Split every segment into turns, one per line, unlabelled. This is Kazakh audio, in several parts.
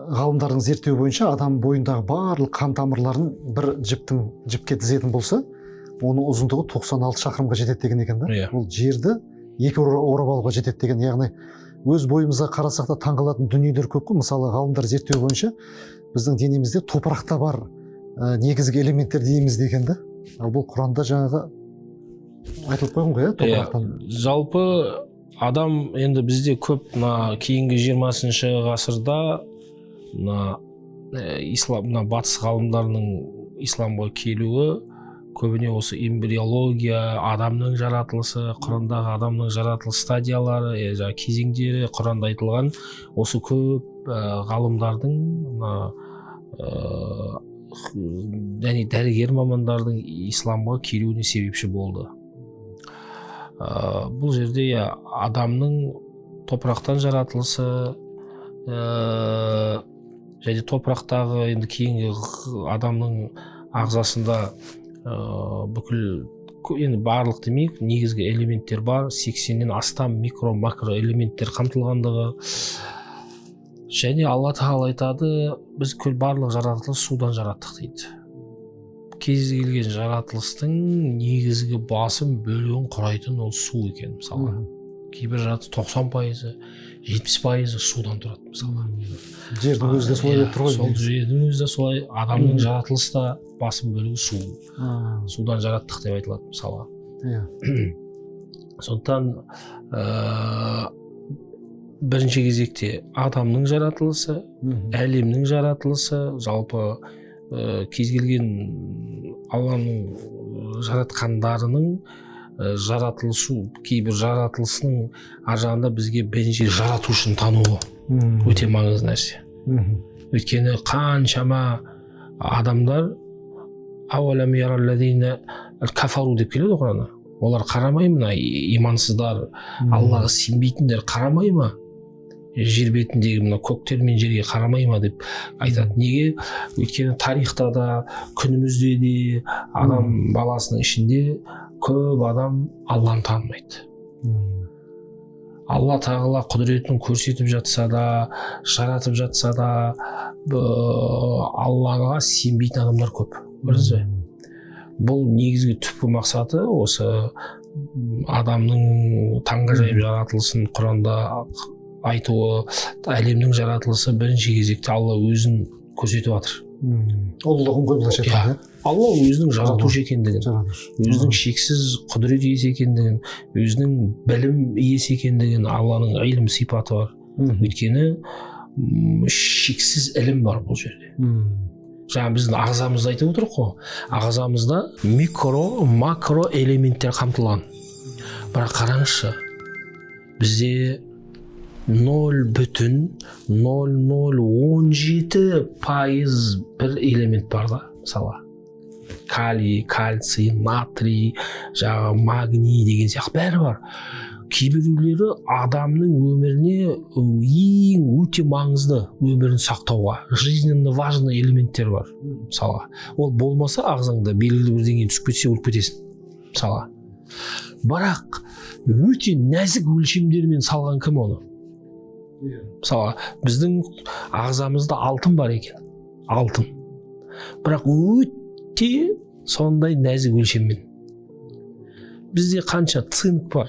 ғалымдардың зерттеу бойынша адам бойындағы барлық қан тамырларын бір жіпке тізетін болса, оның ұзындығы 96 шақырымға жетеді деген екен да. Ол жерді екі орап алуға жетеді деген. Яғни өз бойымызға қарасақ та таңғалатын дүниелер көп қой. Мысалы ғалымдар зерттеу бойынша біздің денемізде топырақта бар негізгі элементтер дейміз деген да. Ал бұл Құранда жаңағы айтылып қойған ғой, топырақтан.
Жалпы адам енді бізде көп кейінгі 20-шы ғасырда батыс ғалымдарының исламға келуі көбіне осы эмбриология, адамның жаратылысы, Құрандағы адамның жаратылыс стадиялары, кезеңдері Құранда айтылған осы көп ғалымдардың және дәрігер мамандардың исламға келуіне себепші болды. Бұл жерде адамның топырақтан жаратылысы және топырақтағы енді кейінгі адамның ағзасында бүкіл енді барлық демейік, негізгі элементтер бар, 80-нен астам микро-макро элементтер қамтылғандығы. Және Алла Тағала айтады, біз барлық жаратылыс судан жараттық дейді. Кез келген жаратылыстың негізгі басым бөлігін құрайтын ол су екен, мысалы. Кейбір жаратылыс 90%, 70% судан тұрады, мысалы.
Жердің өзі де солай болып тұр ғой.
Сол жердің өзі де солай, адамның жаратылысы да басым бөлігі су. Судан жараттық деп айтылады, мысалы. Сондықтан бірінші кезекте адамның жаратылысы, әлемнің жаратылысы, жалпы кез келген Алланың жаратқандарының жаратылышу, кейбір жаратылысының аржағында бізге бірінші жаратушыны тануы өте маңызды нәрсе. Өйткені қаншама адамдар «Ауалам яраллазина кафару» деп келеді Құранда. Олар қарамай ма, имансыздар, Аллаға сенбейтіндер қарамай ма? Жер бетіндегі мына көктер мен жерге қарамай ма деп айтады. Неге? Өйткені тарихта да, күнімізде де адам баласының ішінде көп адам Алланы танымайды. Алла Тағала құдіретін көрсетіп жатса да, жаратып жатса да, Аллаға сенбейтін адамдар көп. Білесіз бе? Бұл негізгі түпкі мақсаты осы адамның таңғажайып жаратылысын Құранда айтуы, әлемнің жаратылысы бірінші кезекте Алла өзін көрсетіп жатыр.
Ұлылығын ғой былайша айтқанда.
Алла өзінің жаратушы екендігін, өзінің шексіз құдірет иесі екендігін, өзінің білім иесі екендігін, Алланың илім сипаты бар. Өйткені шексіз ілім бар бұл жерде. Жаңа біздің ағзамызды айтып отырық қой. Ағзамызда микро, макро элементтер қамтылған. Бірақ қараңызшы, бізде 0,0017% бір элемент бар да, мысалы. Калий, кальций, натрий, магний деген сияқты бәрі бар. Кейбіреулері адамның өміріне ең өте маңызды өмірін сақтауға, жизненно важный элементтер бар, мысалға. Ол болмаса ағзаңда белгілі бір деңгейге түсіп кетсе өліп кетесің, мысалға. Бірақ өте нәзік өлшемдермен салған кім оны? Мысалға, біздің ағзамызда алтын бар екен, алтын. Бірақ өте сондай нәзік өлшеммен. Бізде қанша цинк бар?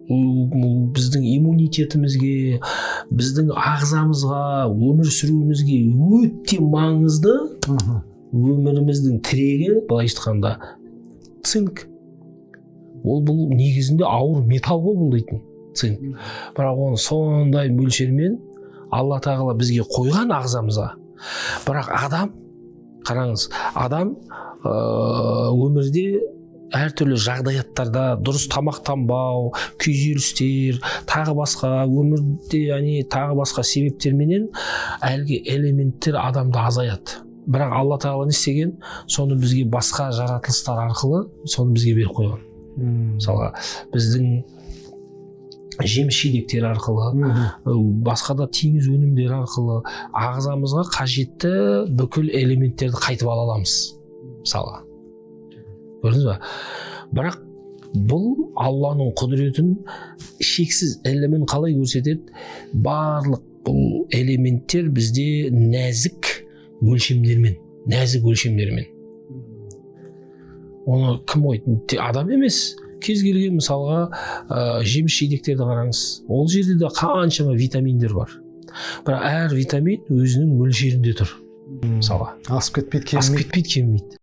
Біздің иммунитетімізге, біздің ағзамызға, өмір сүруімізге өте маңызды өміріміздің тірегі, былай айтқанда, цинк. Ол бұл негізінде ауыр металл ғой бұл дейтін цинк. Бірақ оны сондай мөлшермен Алла Тағала бізге қойған ағзамызға. Бірақ адам, қараңыз, адам өмірде әртүрлі жағдаяттарда дұрыс тамақтанбау, күйзелістер, тағы басқа өмірде, тағы басқа себептерменен әлгі элементтер адамда азаяды. Бірақ Алла Тағала не істеген? Соны бізге басқа жаратылыстар арқылы соны бізге беріп қойған. Мысалға, біздің жеміс-жидектер арқылы, басқа да теңіз өнімдері арқылы ағзамызға қажетті бүкіл элементтерді қайтып ала аламыз. Мысалға. Көрдіңіз ба? Бірақ бұл Алланың құдіретін шексіз ілімін қалай көрсетеді? Барлық бұл элементтер бізде нәзік өлшемдермен оны кім қойды? Адам емес. Кез келген мысалға жеміс жидектерді қараңыз, ол жерде де қаншама витаминдер бар, бірақ әр витамин өзінің мөлшерінде тұр. Мысалға
асып кетпейді, кемімейді.